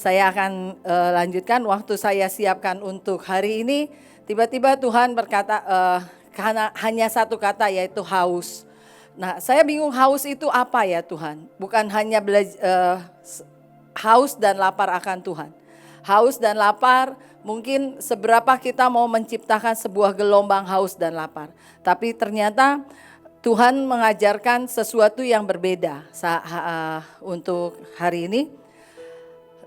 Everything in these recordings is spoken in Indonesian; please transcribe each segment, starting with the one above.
Saya akan lanjutkan. Waktu saya siapkan untuk hari ini, tiba-tiba Tuhan berkata hanya satu kata, yaitu haus. Nah, saya bingung, haus itu apa ya Tuhan? Bukan hanya haus dan lapar akan Tuhan. Haus dan lapar, mungkin seberapa kita mau menciptakan sebuah gelombang haus dan lapar. Tapi ternyata Tuhan mengajarkan sesuatu yang berbeda untuk hari ini.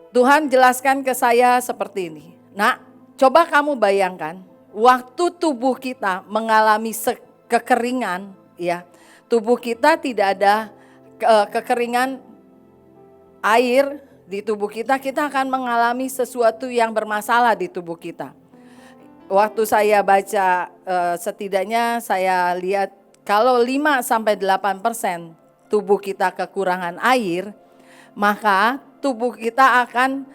Tuhan jelaskan ke saya seperti ini. Nah, coba kamu bayangkan, waktu tubuh kita mengalami kekeringan, ya, tubuh kita tidak ada kekeringan air di tubuh kita, kita akan mengalami sesuatu yang bermasalah di tubuh kita. Waktu saya baca, setidaknya saya lihat kalau 5-8% tubuh kita kekurangan air, maka tubuh kita akan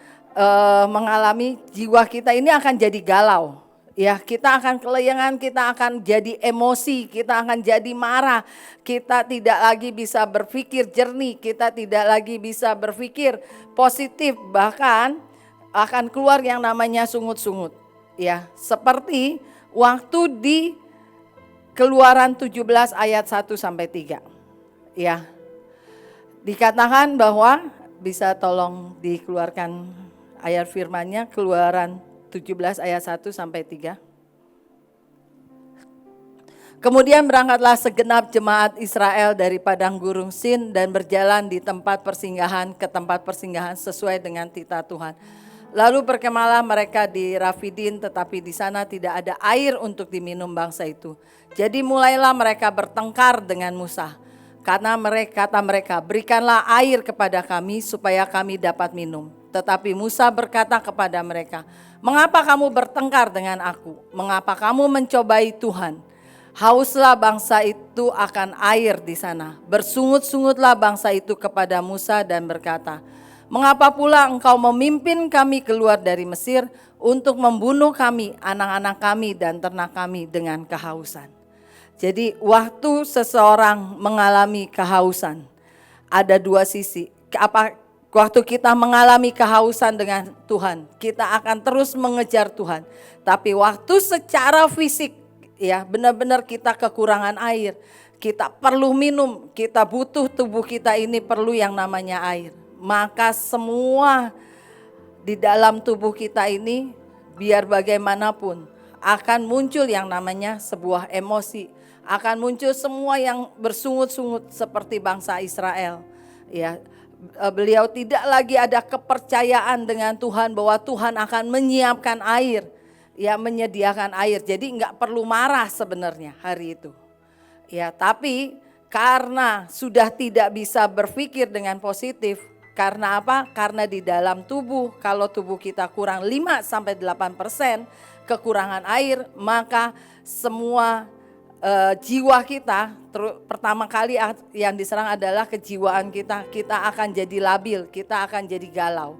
mengalami, jiwa kita ini akan jadi galau. Ya, kita akan keleyangan, kita akan jadi emosi, kita akan jadi marah. Kita tidak lagi bisa berpikir jernih, kita tidak lagi bisa berpikir positif, bahkan akan keluar yang namanya sungut-sungut. Ya, seperti waktu di Keluaran 17 ayat 1-3. Ya. Dikatakan bahwa, bisa tolong dikeluarkan ayat firman-nya, Keluaran 17 ayat 1-3. Kemudian berangkatlah segenap jemaat Israel dari padang gurun Sin dan berjalan di tempat persinggahan ke tempat persinggahan sesuai dengan titah Tuhan. Lalu berkemahlah mereka di Rafidin, tetapi di sana tidak ada air untuk diminum bangsa itu. Jadi mulailah mereka bertengkar dengan Musa. Karena kata mereka, berikanlah air kepada kami supaya kami dapat minum. Tetapi Musa berkata kepada mereka, mengapa kamu bertengkar dengan aku? Mengapa kamu mencobai Tuhan? Hauslah bangsa itu akan air di sana. Bersungut-sungutlah bangsa itu kepada Musa dan berkata, mengapa pula engkau memimpin kami keluar dari Mesir untuk membunuh kami, anak-anak kami dan ternak kami dengan kehausan. Jadi waktu seseorang mengalami kehausan, ada dua sisi. Waktu kita mengalami kehausan dengan Tuhan, kita akan terus mengejar Tuhan. Tapi waktu secara fisik, ya benar-benar kita kekurangan air, kita perlu minum, kita butuh, tubuh kita ini perlu yang namanya air. Maka semua di dalam tubuh kita ini, biar bagaimanapun, akan muncul yang namanya sebuah emosi. Akan muncul semua yang bersungut-sungut seperti bangsa Israel. Ya, beliau tidak lagi ada kepercayaan dengan Tuhan bahwa Tuhan akan menyiapkan air, ya menyediakan air. Jadi enggak perlu marah sebenarnya hari itu. Ya, tapi karena sudah tidak bisa berpikir dengan positif, karena apa? Karena di dalam tubuh, kalau tubuh kita kurang 5-8% kekurangan air, maka semua jiwa kita, pertama kali yang diserang adalah kejiwaan kita. Kita akan jadi labil, kita akan jadi galau.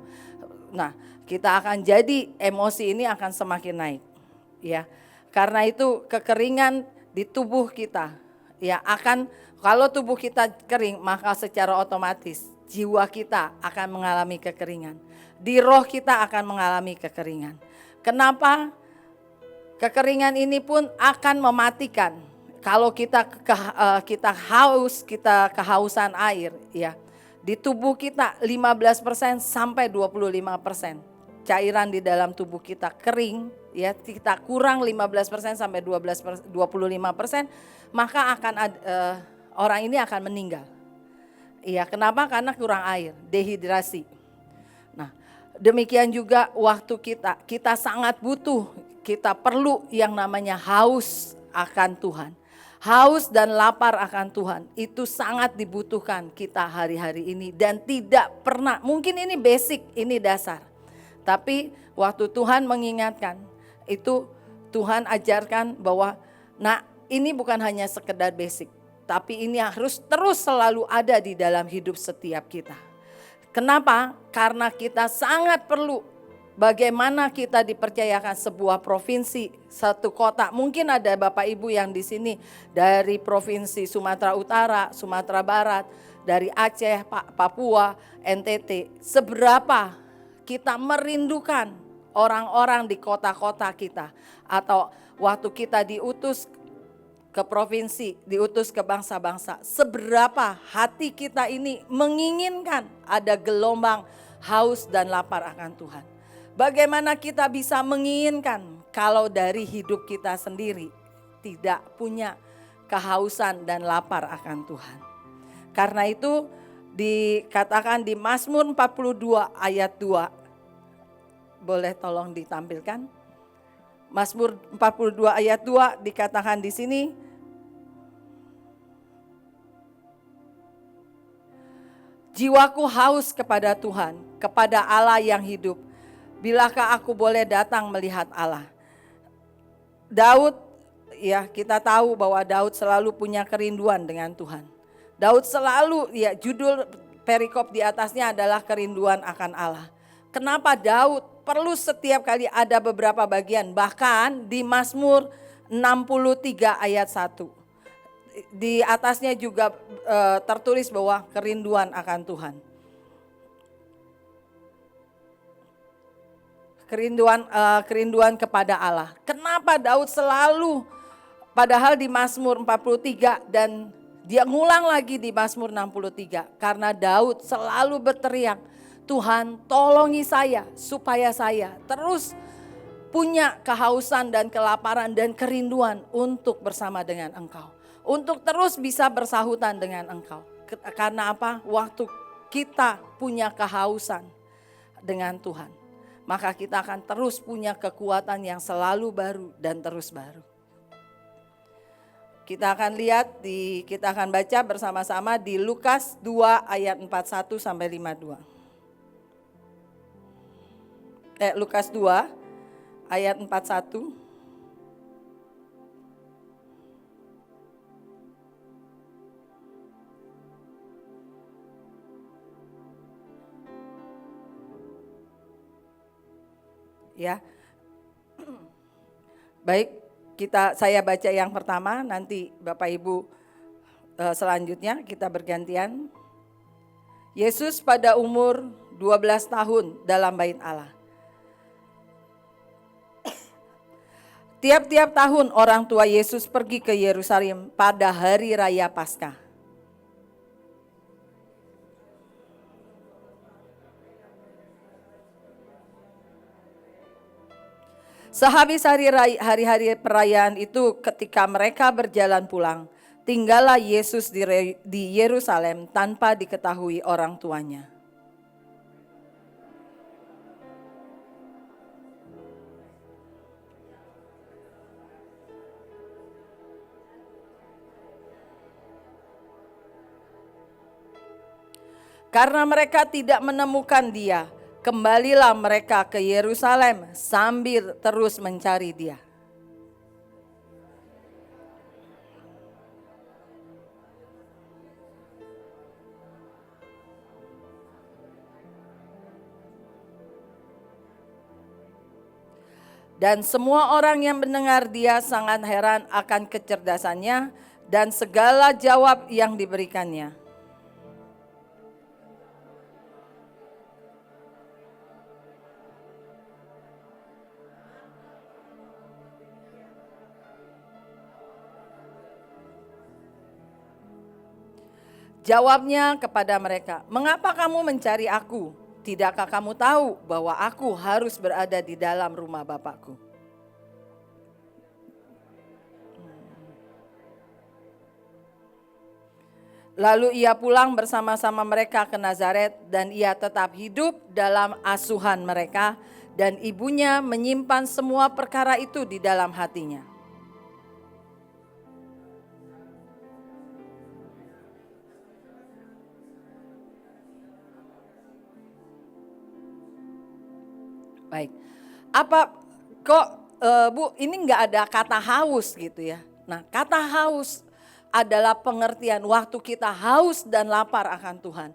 Nah, kita akan jadi, emosi ini akan semakin naik. Ya, karena itu kekeringan di tubuh kita, ya akan, kalau tubuh kita kering, maka secara otomatis jiwa kita akan mengalami kekeringan. Di roh kita akan mengalami kekeringan. Kenapa? Kekeringan ini pun akan mematikan. Kalau kita haus, kita kehausan air, ya. Di tubuh kita 15% sampai 25% cairan di dalam tubuh kita kering, ya, kita kurang 15% sampai 25%, maka akan orang ini akan meninggal. Iya, kenapa? Karena kurang air, dehidrasi. Nah, demikian juga waktu kita sangat butuh, kita perlu yang namanya haus akan Tuhan. Haus dan lapar akan Tuhan, itu sangat dibutuhkan kita hari-hari ini dan tidak pernah, mungkin ini basic, ini dasar. Tapi waktu Tuhan mengingatkan, itu Tuhan ajarkan bahwa, nah ini bukan hanya sekedar basic, tapi ini harus terus selalu ada di dalam hidup setiap kita. Kenapa? Karena kita sangat perlu. Bagaimana kita dipercayakan sebuah provinsi, satu kota. Mungkin ada Bapak Ibu yang di sini dari provinsi Sumatera Utara, Sumatera Barat, dari Aceh, Papua, NTT. Seberapa kita merindukan orang-orang di kota-kota kita, atau waktu kita diutus ke provinsi, diutus ke bangsa-bangsa, seberapa hati kita ini menginginkan ada gelombang haus dan lapar akan Tuhan. Bagaimana kita bisa menginginkan kalau dari hidup kita sendiri tidak punya kehausan dan lapar akan Tuhan. Karena itu dikatakan di Mazmur 42 ayat 2. Boleh tolong ditampilkan? Mazmur 42 ayat 2 dikatakan di sini, jiwaku haus kepada Tuhan, kepada Allah yang hidup. Bilakah aku boleh datang melihat Allah? Daud, ya kita tahu bahwa Daud selalu punya kerinduan dengan Tuhan. Daud selalu, ya judul perikop di atasnya adalah kerinduan akan Allah. Kenapa Daud perlu setiap kali ada beberapa bagian, bahkan di Mazmur 63 ayat 1. Di atasnya juga tertulis bahwa kerinduan akan Tuhan. Kerinduan kepada Allah. Kenapa Daud selalu, padahal di Mazmur 43 dan dia ngulang lagi di Mazmur 63. Karena Daud selalu berteriak, Tuhan tolongi saya supaya saya terus punya kehausan dan kelaparan dan kerinduan untuk bersama dengan Engkau. Untuk terus bisa bersahutan dengan Engkau. Karena apa? Waktu kita punya kehausan dengan Tuhan, maka kita akan terus punya kekuatan yang selalu baru dan terus baru. Kita akan lihat, kita akan baca bersama-sama di Lukas 2 ayat 41 sampai 52. Lukas 2 ayat 41. Ya. Baik, saya baca yang pertama, nanti Bapak Ibu selanjutnya kita bergantian. Yesus pada umur 12 tahun dalam bait Allah. Tiap-tiap tahun orang tua Yesus pergi ke Yerusalem pada hari raya Paskah. Sehabis hari-hari perayaan itu, ketika mereka berjalan pulang, tinggallah Yesus di Yerusalem tanpa diketahui orang tuanya. Karena mereka tidak menemukan Dia, kembalilah mereka ke Yerusalem sambil terus mencari Dia. Dan semua orang yang mendengar Dia sangat heran akan kecerdasannya dan segala jawab yang diberikannya. Jawabnya kepada mereka, mengapa kamu mencari aku? Tidakkah kamu tahu bahwa aku harus berada di dalam rumah Bapakku? Lalu ia pulang bersama-sama mereka ke Nazaret dan ia tetap hidup dalam asuhan mereka dan ibunya menyimpan semua perkara itu di dalam hatinya. Baik, apa kok Bu ini nggak ada kata haus gitu ya? Nah, kata haus adalah pengertian waktu kita haus dan lapar akan Tuhan.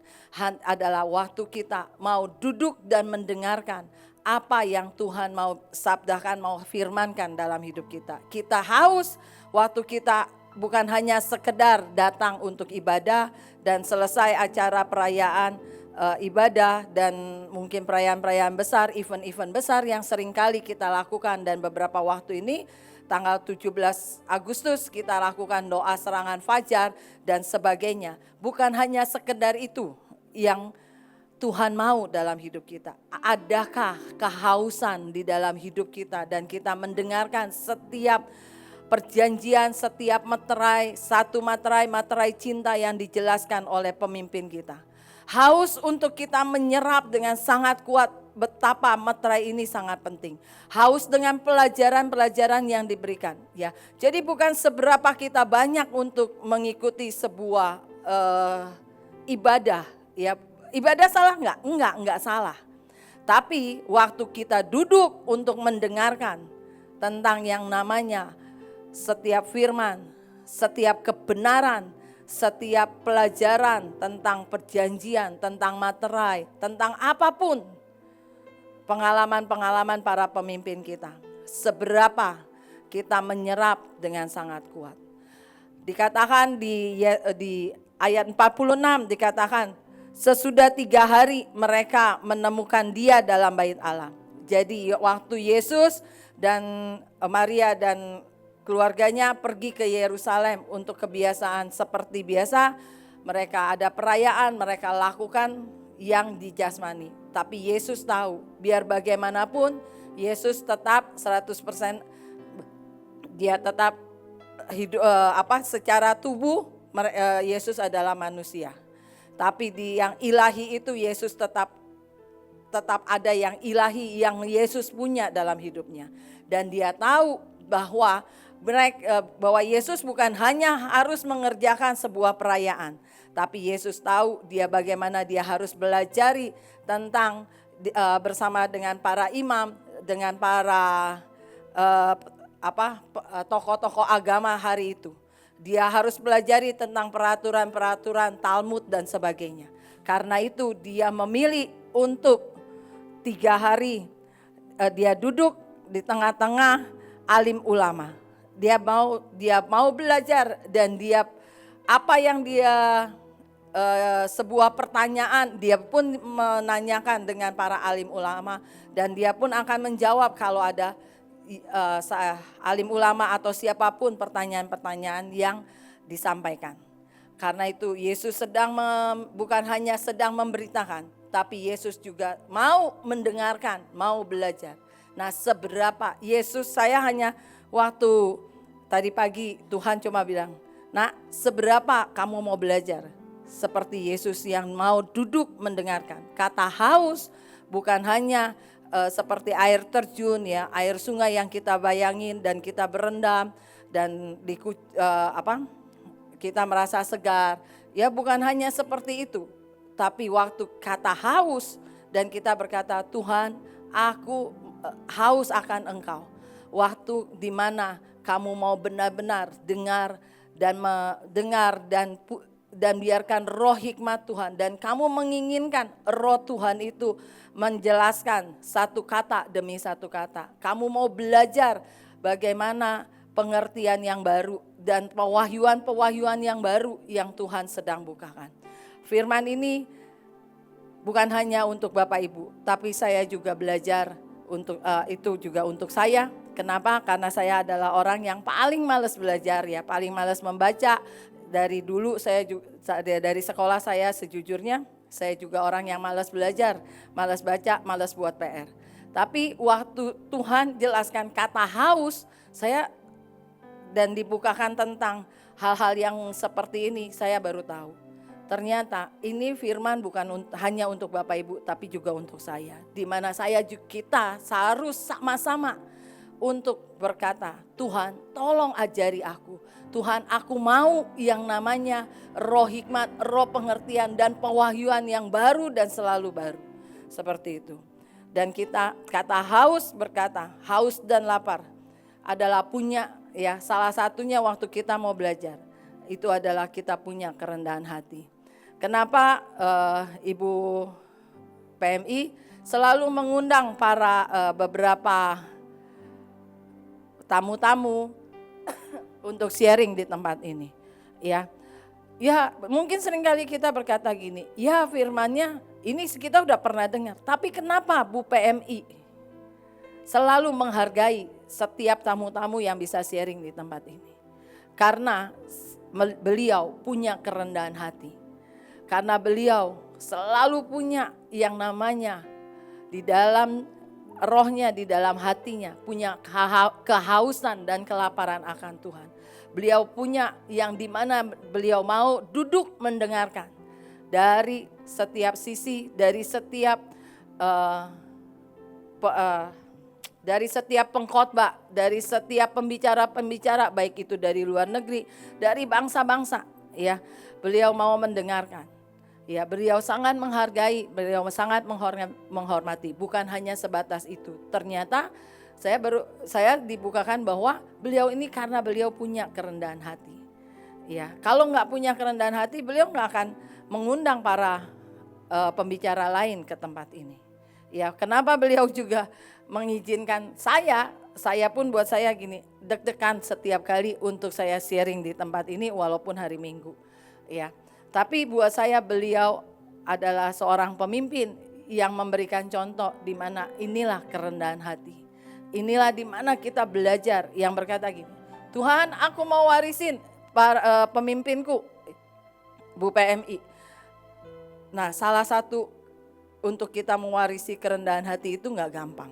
Adalah waktu kita mau duduk dan mendengarkan apa yang Tuhan mau sabdakan, mau firmankan dalam hidup kita. Kita haus waktu kita bukan hanya sekedar datang untuk ibadah dan selesai acara perayaan ibadah dan mungkin perayaan-perayaan besar, event-event besar yang sering kali kita lakukan. Dan beberapa waktu ini tanggal 17 Agustus kita lakukan doa serangan fajar dan sebagainya. Bukan hanya sekedar itu yang Tuhan mau dalam hidup kita. Adakah kehausan di dalam hidup kita dan kita mendengarkan setiap perjanjian, setiap materai, satu materai cinta yang dijelaskan oleh pemimpin kita. Haus untuk kita menyerap dengan sangat kuat betapa materai ini sangat penting. Haus dengan pelajaran-pelajaran yang diberikan, ya. Jadi bukan seberapa kita banyak untuk mengikuti sebuah ibadah, ya. Ibadah salah enggak? Enggak salah. Tapi waktu kita duduk untuk mendengarkan tentang yang namanya setiap firman, setiap kebenaran, setiap pelajaran tentang perjanjian, tentang materai, tentang apapun pengalaman-pengalaman para pemimpin kita. Seberapa kita menyerap dengan sangat kuat. Dikatakan di ayat 46 dikatakan sesudah 3 hari mereka menemukan dia dalam bait Allah. Jadi waktu Yesus dan Maria dan keluarganya pergi ke Yerusalem untuk kebiasaan seperti biasa. Mereka ada perayaan, mereka lakukan yang di jasmani. Tapi Yesus tahu, biar bagaimanapun Yesus tetap 100%, dia tetap hidup secara tubuh, Yesus adalah manusia. Tapi di yang ilahi itu Yesus tetap ada yang ilahi yang Yesus punya dalam hidupnya. Dan dia tahu bahwa Yesus bukan hanya harus mengerjakan sebuah perayaan, tapi Yesus tahu bagaimana dia harus belajar tentang bersama dengan para imam, dengan para tokoh-tokoh agama hari itu. Dia harus belajar tentang peraturan-peraturan Talmud dan sebagainya. Karena itu dia memilih untuk 3 hari dia duduk di tengah-tengah alim ulama. Dia mau belajar dan apa yang dia sebuah pertanyaan dia pun menanyakan dengan para alim ulama dan dia pun akan menjawab kalau ada alim ulama atau siapapun pertanyaan-pertanyaan yang disampaikan. Karena itu Yesus bukan hanya sedang memberitakan, tapi Yesus juga mau mendengarkan, mau belajar. Nah, seberapa saya hanya waktu tadi pagi Tuhan cuma bilang, "Nak, seberapa kamu mau belajar?" Seperti Yesus yang mau duduk mendengarkan. Kata haus bukan hanya seperti air terjun, ya, air sungai yang kita bayangin dan kita berendam dan kita merasa segar. Ya, bukan hanya seperti itu. Tapi waktu kata haus dan kita berkata, "Tuhan, aku haus akan Engkau." Waktu di mana kamu mau benar-benar dengar dan biarkan roh hikmat Tuhan dan kamu menginginkan roh Tuhan itu menjelaskan satu kata demi satu kata. Kamu mau belajar bagaimana pengertian yang baru dan pewahyuan yang baru yang Tuhan sedang bukakan. Firman ini bukan hanya untuk Bapak Ibu, tapi saya juga belajar itu juga untuk saya. Kenapa? Karena saya adalah orang yang paling malas belajar, ya, paling malas membaca. Dari dulu dari sekolah saya sejujurnya saya juga orang yang malas belajar, malas baca, malas buat PR. Tapi waktu Tuhan jelaskan kata haus, dan dibukakan tentang hal-hal yang seperti ini, saya baru tahu. Ternyata ini firman bukan hanya untuk Bapak Ibu, tapi juga untuk saya. Di mana kita harus sama-sama untuk berkata, "Tuhan, tolong ajari aku. Tuhan, aku mau yang namanya roh hikmat, roh pengertian dan pewahyuan yang baru dan selalu baru." Seperti itu. Dan kita kata haus berkata, haus dan lapar adalah punya, ya, salah satunya waktu kita mau belajar. Itu adalah kita punya kerendahan hati. Kenapa Ibu PMI selalu mengundang para beberapa tamu-tamu untuk sharing di tempat ini, ya. Ya mungkin seringkali kita berkata gini, ya firmannya ini kita udah pernah dengar. Tapi kenapa Bu PMI selalu menghargai setiap tamu-tamu yang bisa sharing di tempat ini? Karena beliau punya kerendahan hati. Karena beliau selalu punya yang namanya di dalam rohnya, di dalam hatinya, punya kehausan dan kelaparan akan Tuhan. Beliau punya yang dimana beliau mau duduk mendengarkan dari setiap sisi, dari setiap dari setiap pengkhotbah, dari setiap pembicara-pembicara, baik itu dari luar negeri, dari bangsa-bangsa, ya, beliau mau mendengarkan. Ya, beliau sangat menghargai, beliau sangat menghormati, bukan hanya sebatas itu. Ternyata saya dibukakan bahwa beliau ini karena beliau punya kerendahan hati. Ya, kalau nggak punya kerendahan hati, beliau nggak akan mengundang para pembicara lain ke tempat ini. Ya, kenapa beliau juga mengizinkan saya pun buat saya gini, deg-degan setiap kali untuk saya sharing di tempat ini walaupun hari Minggu. Ya. Tapi buat saya beliau adalah seorang pemimpin yang memberikan contoh di mana inilah kerendahan hati. Inilah di mana kita belajar yang berkata gini, Tuhan aku mau warisin para pemimpinku, Bu PMI. Nah salah satu untuk kita mewarisi kerendahan hati itu nggak gampang.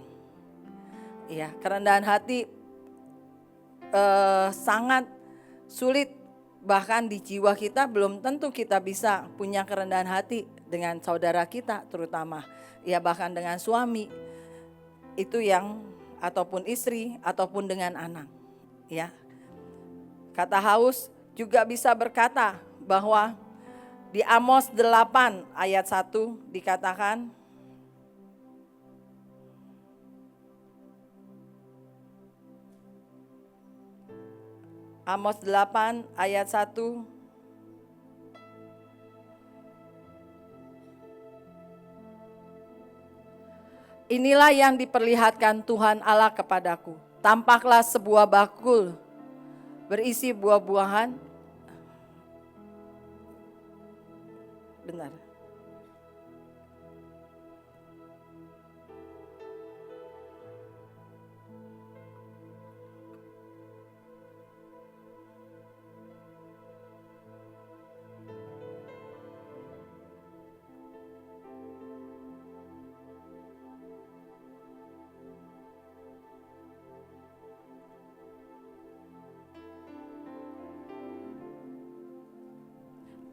Ya, kerendahan hati sangat sulit. Bahkan di jiwa kita belum tentu kita bisa punya kerendahan hati dengan saudara kita terutama. Ya bahkan dengan suami itu yang ataupun istri ataupun dengan anak. Ya. Kata Haus juga bisa berkata bahwa di Amos 8 ayat 1 dikatakan, Amos 8 ayat 1. Inilah yang diperlihatkan Tuhan Allah kepadaku. Tampaklah sebuah bakul berisi buah-buahan. Benar.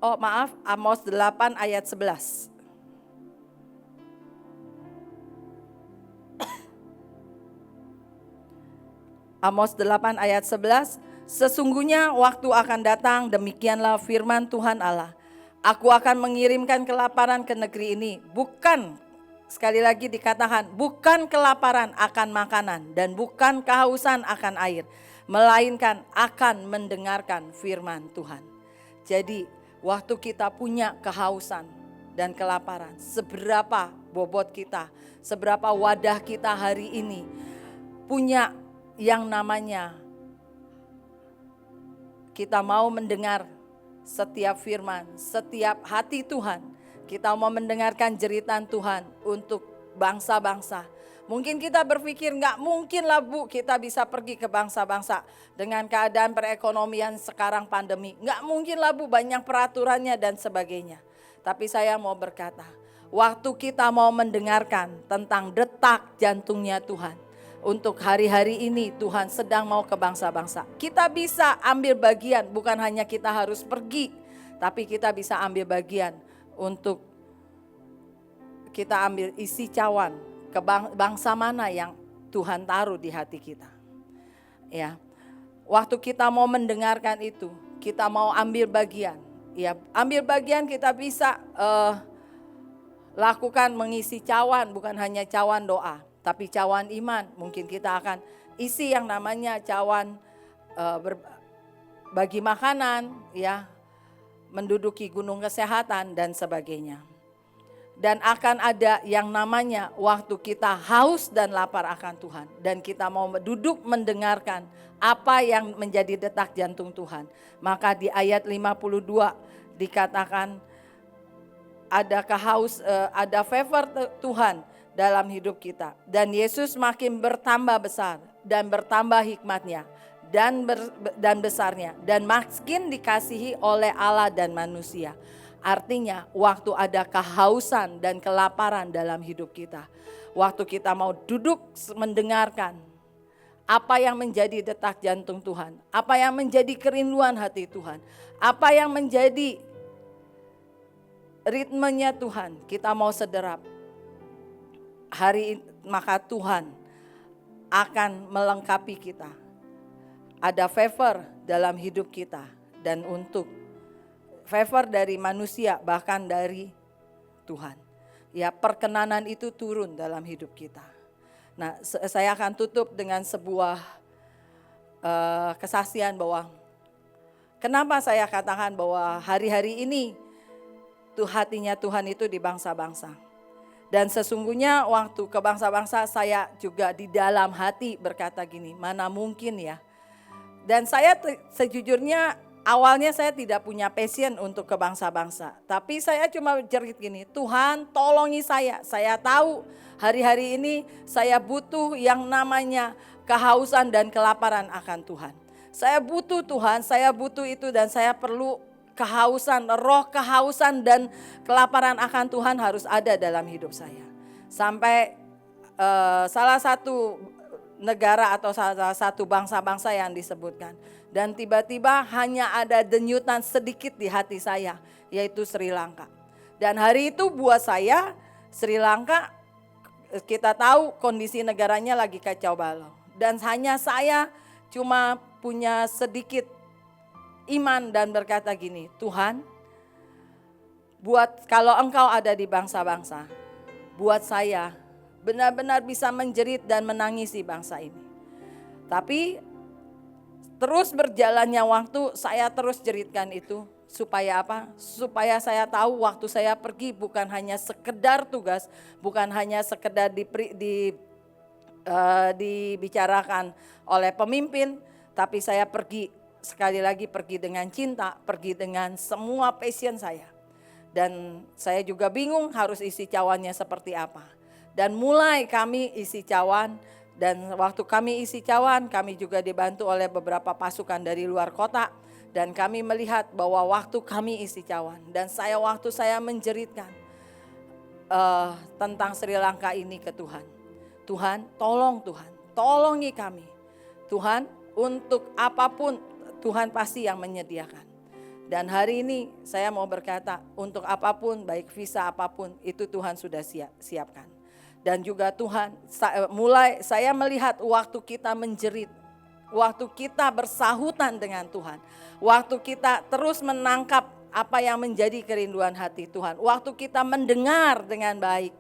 Oh maaf, Amos 8 ayat 11. Amos 8 ayat 11. Sesungguhnya waktu akan datang, demikianlah firman Tuhan Allah. Aku akan mengirimkan kelaparan ke negeri ini. Bukan, sekali lagi dikatakan, bukan kelaparan akan makanan dan bukan kehausan akan air. Melainkan akan mendengarkan firman Tuhan. Jadi waktu kita punya kehausan dan kelaparan, seberapa bobot kita, seberapa wadah kita hari ini punya yang namanya kita mau mendengar setiap firman, setiap hati Tuhan. Kita mau mendengarkan jeritan Tuhan untuk bangsa-bangsa. Mungkin kita berpikir nggak mungkin lah Bu kita bisa pergi ke bangsa-bangsa dengan keadaan perekonomian sekarang pandemi. Nggak mungkin lah Bu, banyak peraturannya dan sebagainya. Tapi saya mau berkata, waktu kita mau mendengarkan tentang detak jantungnya Tuhan. Untuk hari-hari ini Tuhan sedang mau ke bangsa-bangsa. Kita bisa ambil bagian, bukan hanya kita harus pergi. Tapi kita bisa ambil bagian untuk kita ambil isi cawan ke bangsa mana yang Tuhan taruh di hati kita. Ya, waktu kita mau mendengarkan itu, kita mau ambil bagian. Ya, ambil bagian kita bisa lakukan mengisi cawan, bukan hanya cawan doa, tapi cawan iman. Mungkin kita akan isi yang namanya cawan bagi makanan, ya, menduduki gunung kesehatan dan sebagainya. Dan akan ada yang namanya waktu kita haus dan lapar akan Tuhan. Dan kita mau duduk mendengarkan apa yang menjadi detak jantung Tuhan. Maka di ayat 52 dikatakan ada favor Tuhan dalam hidup kita. Dan Yesus makin bertambah besar dan bertambah hikmatnya dan besarnya. Dan makin dikasihi oleh Allah dan manusia. Artinya waktu ada kehausan dan kelaparan dalam hidup kita. Waktu kita mau duduk mendengarkan apa yang menjadi detak jantung Tuhan. Apa yang menjadi kerinduan hati Tuhan. Apa yang menjadi ritmenya Tuhan. Kita mau sederap. Maka Tuhan akan melengkapi kita. Ada favor dalam hidup kita. Dan untuk favor dari manusia bahkan dari Tuhan. Ya, perkenanan itu turun dalam hidup kita. Nah, saya akan tutup dengan sebuah kesaksian bahwa kenapa saya katakan bahwa hari-hari ini hatinya Tuhan itu di bangsa-bangsa. Dan sesungguhnya waktu ke bangsa-bangsa saya juga di dalam hati berkata gini, mana mungkin ya. Dan saya sejujurnya awalnya saya tidak punya passion untuk ke bangsa-bangsa. Tapi saya cuma jerit gini, Tuhan tolongi saya. Saya tahu hari-hari ini saya butuh yang namanya kehausan dan kelaparan akan Tuhan. Saya butuh Tuhan, saya butuh itu dan saya perlu kehausan, roh kehausan dan kelaparan akan Tuhan harus ada dalam hidup saya. Sampai salah satu negara atau salah satu bangsa-bangsa yang disebutkan. Dan tiba-tiba hanya ada denyutan sedikit di hati saya, yaitu Sri Lanka. Dan hari itu buat saya, Sri Lanka kita tahu kondisi negaranya lagi kacau balau. Dan hanya saya cuma punya sedikit iman dan berkata gini, Tuhan, buat kalau Engkau ada di bangsa-bangsa, buat saya benar-benar bisa menjerit dan menangisi bangsa ini. Tapi terus berjalannya waktu saya terus jeritkan itu supaya apa? Supaya saya tahu waktu saya pergi bukan hanya sekedar tugas, bukan hanya sekedar dibicarakan oleh pemimpin, tapi saya pergi sekali lagi pergi dengan cinta, pergi dengan semua passion saya. Dan saya juga bingung harus isi cawannya seperti apa. Dan mulai kami isi cawan, dan waktu kami isi cawan kami juga dibantu oleh beberapa pasukan dari luar kota. Dan kami melihat bahwa waktu kami isi cawan dan waktu saya menjeritkan tentang Sri Lanka ini ke Tuhan. Tuhan tolong Tuhan, tolongi kami. Tuhan untuk apapun Tuhan pasti yang menyediakan. Dan hari ini saya mau berkata untuk apapun baik visa apapun itu Tuhan sudah siapkan. Dan juga Tuhan saya melihat waktu kita menjerit, waktu kita bersahutan dengan Tuhan, waktu kita terus menangkap apa yang menjadi kerinduan hati Tuhan, waktu kita mendengar dengan baik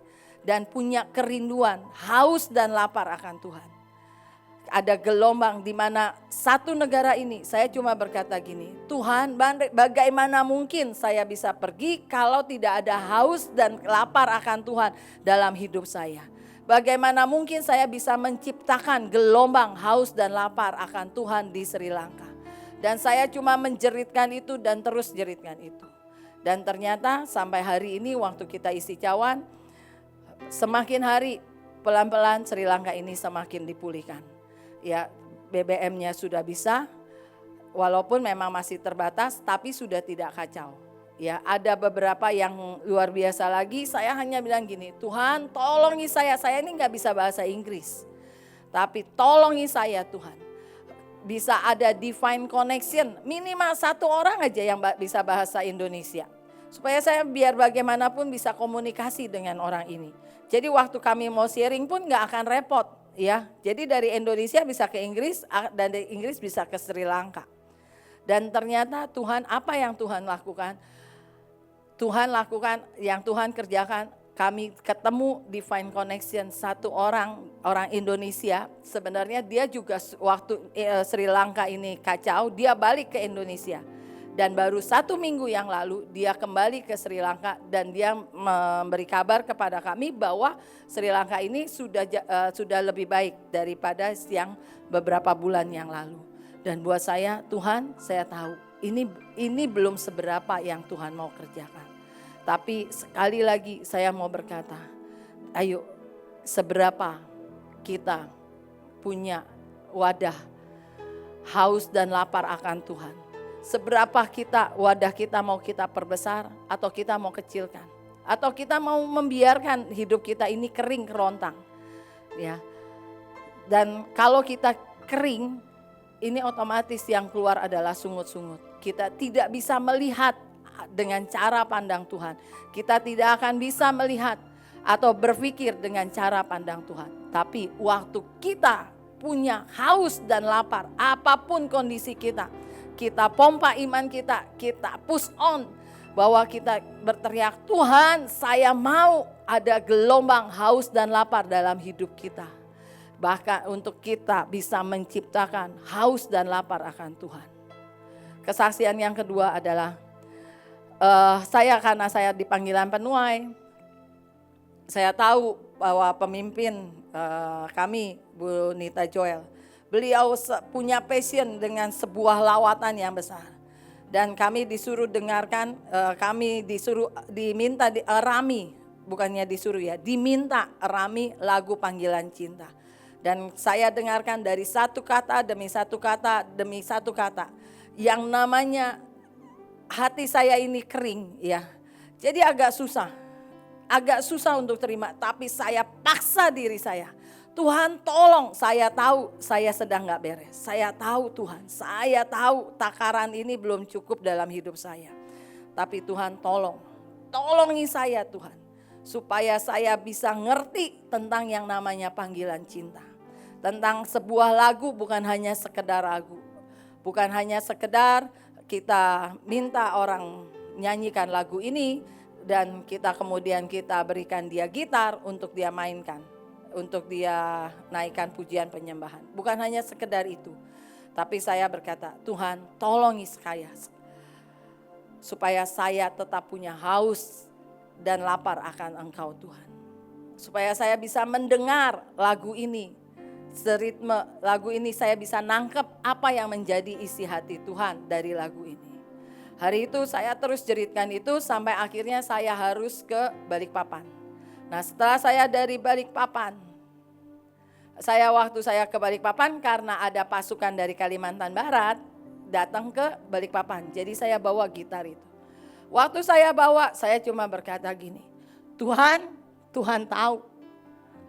dan punya kerinduan, haus dan lapar akan Tuhan. Ada gelombang di mana satu negara ini saya cuma berkata gini, Tuhan bagaimana mungkin saya bisa pergi kalau tidak ada haus dan lapar akan Tuhan dalam hidup saya. Bagaimana mungkin saya bisa menciptakan gelombang haus dan lapar akan Tuhan di Sri Lanka. Dan saya cuma menjeritkan itu dan terus jeritkan itu. Dan ternyata sampai hari ini waktu kita isi cawan, semakin hari pelan-pelan Sri Lanka ini semakin dipulihkan. Ya, BBM-nya sudah bisa, walaupun memang masih terbatas, tapi sudah tidak kacau. Ya, ada beberapa yang luar biasa lagi. Saya hanya bilang gini, Tuhan, tolongi saya ini nggak bisa bahasa Inggris, tapi tolongi saya Tuhan. Bisa ada divine connection, minimal satu orang aja yang bisa bahasa Indonesia, supaya saya biar bagaimanapun bisa komunikasi dengan orang ini. Jadi waktu kami mau sharing pun nggak akan repot. Ya, jadi dari Indonesia bisa ke Inggris dan dari Inggris bisa ke Sri Lanka. Dan ternyata Tuhan apa yang Tuhan lakukan? Tuhan lakukan yang Tuhan kerjakan. Kami ketemu divine connection satu orang Indonesia. Sebenarnya dia juga waktu Sri Lanka ini kacau, dia balik ke Indonesia. Dan baru 1 minggu yang lalu dia kembali ke Sri Lanka dan dia memberi kabar kepada kami bahwa Sri Lanka ini sudah lebih baik daripada yang beberapa bulan yang lalu. Dan buat saya, Tuhan, saya tahu Ini belum seberapa yang Tuhan mau kerjakan. Tapi sekali lagi saya mau berkata, ayo seberapa kita punya wadah haus dan lapar akan Tuhan. Seberapa wadah kita mau kita perbesar atau kita mau kecilkan. Atau kita mau membiarkan hidup kita ini kering kerontang. Ya. Dan kalau kita kering, ini otomatis yang keluar adalah sungut-sungut. Kita tidak bisa melihat dengan cara pandang Tuhan. Kita tidak akan bisa melihat atau berpikir dengan cara pandang Tuhan. Tapi waktu kita punya haus dan lapar, apapun kondisi kita pompa iman kita push on. Bahwa kita berteriak, Tuhan saya mau ada gelombang haus dan lapar dalam hidup kita. Bahkan untuk kita bisa menciptakan haus dan lapar akan Tuhan. Kesaksian yang kedua adalah karena saya di panggilan penuai, saya tahu bahwa pemimpin kami Bu Nita Joel, beliau punya passion dengan sebuah lawatan yang besar. Dan kami disuruh dengarkan, diminta Rami, bukannya disuruh ya, diminta Rami lagu Panggilan Cinta. Dan saya dengarkan dari satu kata demi satu kata demi satu kata. Yang namanya hati saya ini kering ya. Jadi agak susah untuk terima. Tapi saya paksa diri saya. Tuhan tolong, saya tahu saya sedang gak beres. Saya tahu Tuhan, saya tahu takaran ini belum cukup dalam hidup saya. Tapi Tuhan tolongi saya Tuhan. Supaya saya bisa ngerti tentang yang namanya panggilan cinta. Tentang sebuah lagu bukan hanya sekedar lagu. Bukan hanya sekedar kita minta orang nyanyikan lagu ini dan kemudian kita berikan dia gitar untuk dia mainkan. Untuk dia naikkan pujian penyembahan. Bukan hanya sekedar itu. Tapi saya berkata, Tuhan tolongi saya. Supaya saya tetap punya haus dan lapar akan Engkau Tuhan. Supaya saya bisa mendengar lagu ini. Seritme lagu ini saya bisa nangkep apa yang menjadi isi hati Tuhan dari lagu ini. Hari itu saya terus jeritkan itu sampai akhirnya saya harus ke Balikpapan. Nah setelah saya dari Balikpapan, waktu saya ke Balikpapan karena ada pasukan dari Kalimantan Barat datang ke Balikpapan. Jadi saya bawa gitar itu. Waktu saya bawa, saya cuma berkata gini, Tuhan tahu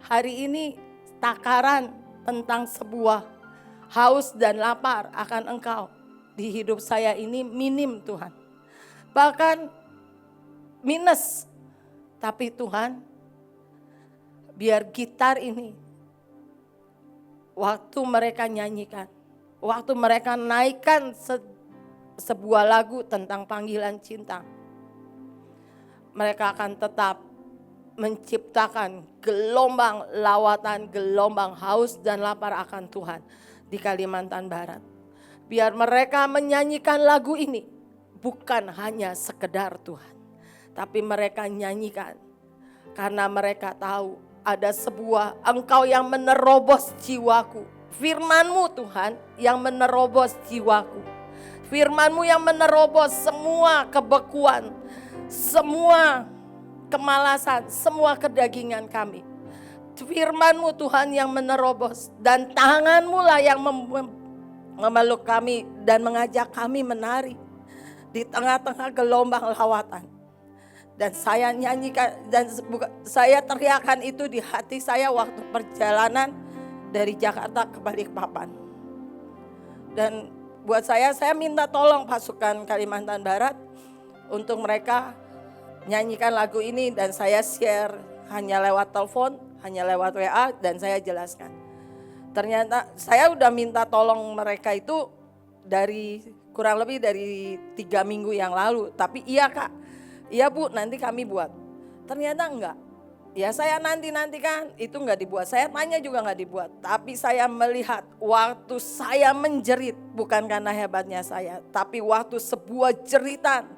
hari ini takaran tentang sebuah haus dan lapar akan Engkau di hidup saya ini minim Tuhan. Bahkan minus. Tapi Tuhan, biar gitar ini waktu mereka nyanyikan, waktu mereka naikkan sebuah lagu tentang panggilan cinta, mereka akan tetap menciptakan gelombang lawatan, gelombang haus dan lapar akan Tuhan di Kalimantan Barat. Biar mereka menyanyikan lagu ini bukan hanya sekedar Tuhan, tapi mereka nyanyikan karena mereka tahu ada sebuah Engkau yang menerobos jiwaku. Firman-Mu Tuhan yang menerobos jiwaku. Firman-Mu yang menerobos semua kebekuan, semua kemalasan, semua kedagingan kami. Firman-Mu Tuhan yang menerobos dan tangan-Mu lah yang memeluk kami dan mengajak kami menari di tengah-tengah gelombang lawatan. Dan saya nyanyikan dan saya teriakan itu di hati saya waktu perjalanan dari Jakarta ke Balikpapan. Dan buat saya minta tolong pasukan Kalimantan Barat untuk mereka nyanyikan lagu ini dan saya share hanya lewat telepon, hanya lewat WA dan saya jelaskan. Ternyata saya udah minta tolong mereka itu kurang lebih dari 3 minggu yang lalu. Tapi iya Kak, iya Bu nanti kami buat. Ternyata enggak. Ya saya nantikan itu enggak dibuat. Saya tanya juga enggak dibuat. Tapi saya melihat waktu saya menjerit bukan karena hebatnya saya. Tapi waktu sebuah jeritan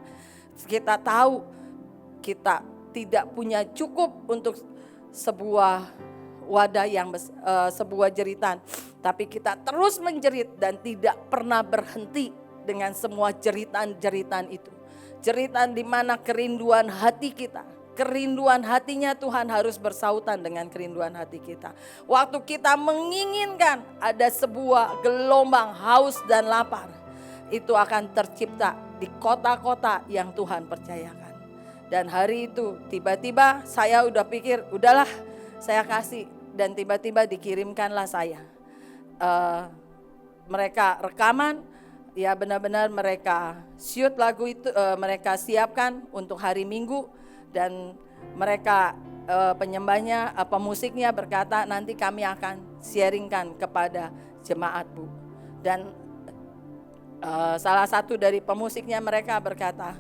kita tahu kita tidak punya cukup untuk sebuah wadah yang sebuah jeritan. Tapi kita terus menjerit dan tidak pernah berhenti dengan semua jeritan-jeritan itu. Jeritan di mana kerinduan hati kita, kerinduan hatinya Tuhan harus bersautan dengan kerinduan hati kita. Waktu kita menginginkan ada sebuah gelombang haus dan lapar, itu akan tercipta di kota-kota yang Tuhan percayakan. Dan hari itu tiba-tiba saya udah pikir, udahlah saya kasih. Dan tiba-tiba dikirimkanlah saya. Mereka rekaman, ya benar-benar mereka shoot lagu itu, mereka siapkan untuk hari Minggu. Dan mereka penyembahnya, pemusiknya berkata nanti kami akan sharingkan kepada jemaat Bu. Dan salah satu dari pemusiknya mereka berkata,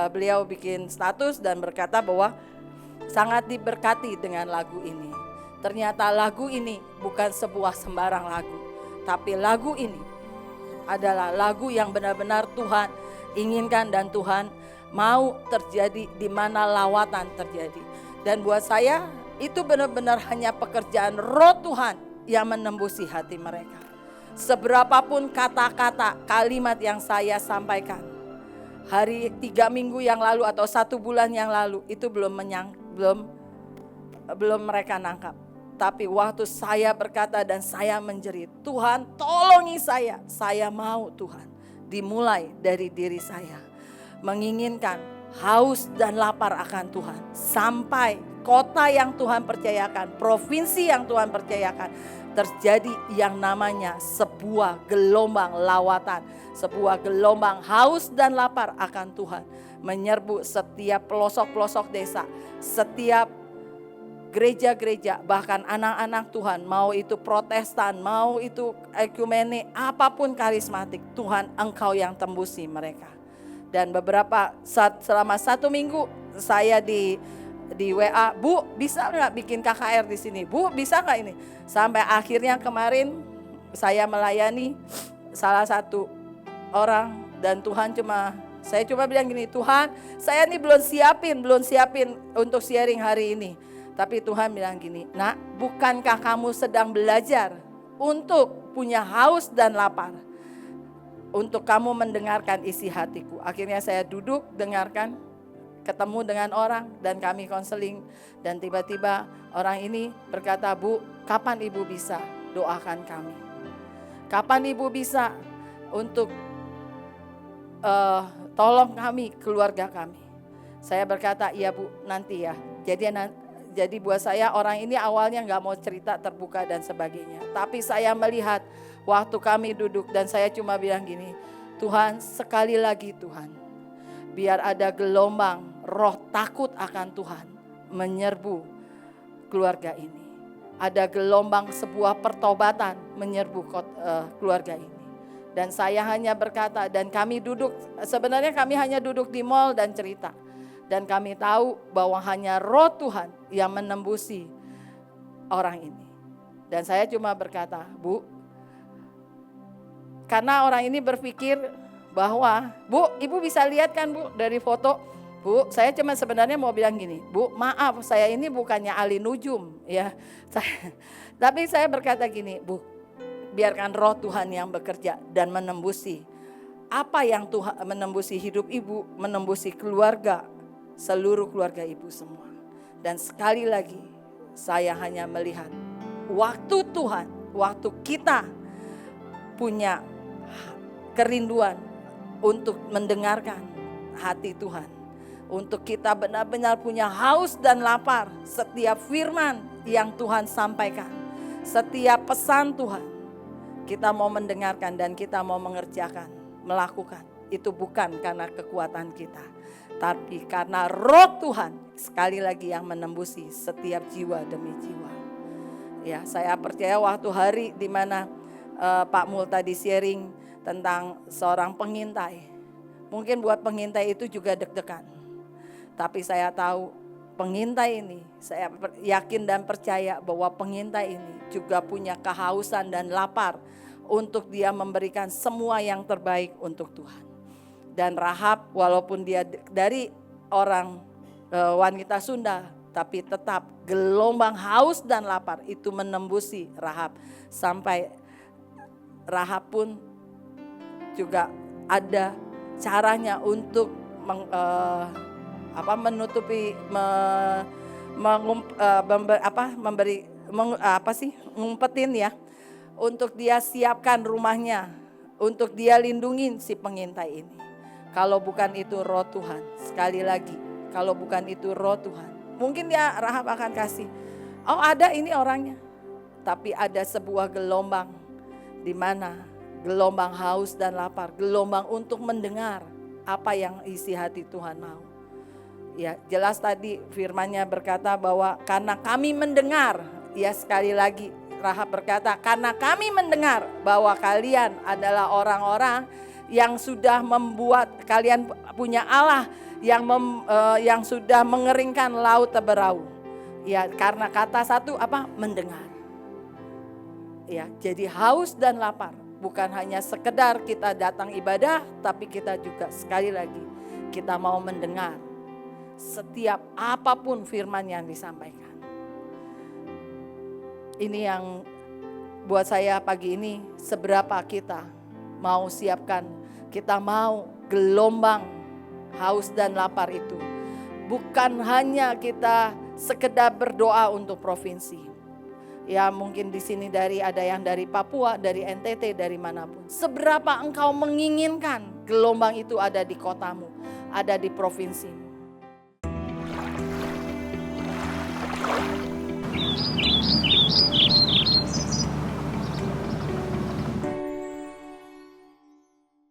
beliau bikin status dan berkata bahwa sangat diberkati dengan lagu ini. Ternyata lagu ini bukan sebuah sembarang lagu, tapi lagu ini adalah lagu yang benar-benar Tuhan inginkan dan Tuhan mau terjadi di mana lawatan terjadi. Dan buat saya itu benar-benar hanya pekerjaan Roh Tuhan yang menembusi hati mereka. Seberapapun kata-kata, kalimat yang saya sampaikan hari 3 minggu yang lalu atau 1 bulan yang lalu itu belum mereka nangkap. Tapi waktu saya berkata dan saya menjerit, Tuhan tolongi saya mau Tuhan. Dimulai dari diri saya, menginginkan haus dan lapar akan Tuhan. Sampai kota yang Tuhan percayakan, provinsi yang Tuhan percayakan, terjadi yang namanya sebuah gelombang lawatan, sebuah gelombang haus dan lapar akan Tuhan, menyerbu setiap pelosok-pelosok desa, setiap gereja-gereja, bahkan anak-anak Tuhan, mau itu Protestan, mau itu ekumene, apapun karismatik, Tuhan Engkau yang tembusi mereka. Dan selama 1 minggu saya di WA, Bu bisa nggak bikin KKR di sini? Bu bisa nggak ini? Sampai akhirnya kemarin saya melayani salah satu orang dan saya cuma bilang gini, Tuhan saya ini belum siapin untuk sharing hari ini. Tapi Tuhan bilang gini, nak, bukankah kamu sedang belajar untuk punya haus dan lapar? Untuk kamu mendengarkan isi hatiku. Akhirnya saya duduk dengarkan, ketemu dengan orang dan kami konseling. Dan tiba-tiba orang ini berkata, Bu, kapan Ibu bisa doakan kami? Kapan Ibu bisa untuk tolong kami, keluarga kami? Saya berkata, iya Bu, nanti ya. Jadi buat saya orang ini awalnya gak mau cerita terbuka dan sebagainya. Tapi saya melihat waktu kami duduk dan saya cuma bilang gini, Tuhan sekali lagi Tuhan, biar ada gelombang roh takut akan Tuhan menyerbu keluarga ini. Ada gelombang sebuah pertobatan menyerbu keluarga ini. Dan saya hanya berkata, dan kami sebenarnya kami hanya duduk di mall dan cerita. Dan kami tahu bahwa hanya Roh Tuhan yang menembusi orang ini. Dan saya cuma berkata, Bu, karena orang ini berpikir bahwa, Bu, Ibu bisa lihat kan Bu dari foto. Bu, saya cuma sebenarnya mau bilang gini, Bu, maaf saya ini bukannya ahli nujum ya. Tapi saya berkata gini, Bu, biarkan Roh Tuhan yang bekerja dan menembusi. Apa yang Tuhan menembusi hidup Ibu, menembusi keluarga, seluruh keluarga Ibu semua. Dan sekali lagi saya hanya melihat waktu Tuhan, waktu kita punya kerinduan untuk mendengarkan hati Tuhan, untuk kita benar-benar punya haus dan lapar setiap firman yang Tuhan sampaikan, setiap pesan Tuhan, kita mau mendengarkan dan kita mau mengerjakan, melakukan. Itu bukan karena kekuatan kita, tapi karena Roh Tuhan sekali lagi yang menembusi setiap jiwa demi jiwa. Ya, saya percaya waktu hari di mana Pak Mul tadi sharing tentang seorang pengintai. Mungkin buat pengintai itu juga deg-degan. Tapi saya tahu pengintai ini, saya yakin dan percaya bahwa pengintai ini juga punya kehausan dan lapar untuk dia memberikan semua yang terbaik untuk Tuhan. Dan Rahab walaupun dia dari orang wanita Sunda, tapi tetap gelombang haus dan lapar itu menembusi Rahab. Sampai Rahab pun juga ada caranya untuk menutupi ngumpetin ya, untuk dia siapkan rumahnya, untuk dia lindungin si pengintai ini. Kalau bukan itu roh Tuhan, sekali lagi, kalau bukan itu roh Tuhan, mungkin dia Rahab akan kasih, oh ada ini orangnya. Tapi ada sebuah gelombang, di mana gelombang haus dan lapar, gelombang untuk mendengar apa yang isi hati Tuhan mau. Ya, jelas tadi firman-Nya berkata bahwa karena kami mendengar, ya sekali lagi Rahab berkata, karena kami mendengar bahwa kalian adalah orang-orang yang sudah membuat, kalian punya Allah yang sudah mengeringkan laut Teberau. Ya, karena kata satu mendengar. Ya, jadi haus dan lapar bukan hanya sekedar kita datang ibadah, tapi kita juga sekali lagi kita mau mendengar setiap apapun firman yang disampaikan. Ini yang buat saya pagi ini, seberapa kita mau siapkan, kita mau gelombang haus dan lapar itu. Bukan hanya kita sekedar berdoa untuk provinsi. Ya mungkin di sini ada yang dari Papua, dari NTT, dari manapun. Seberapa engkau menginginkan gelombang itu ada di kotamu, ada di provinsimu.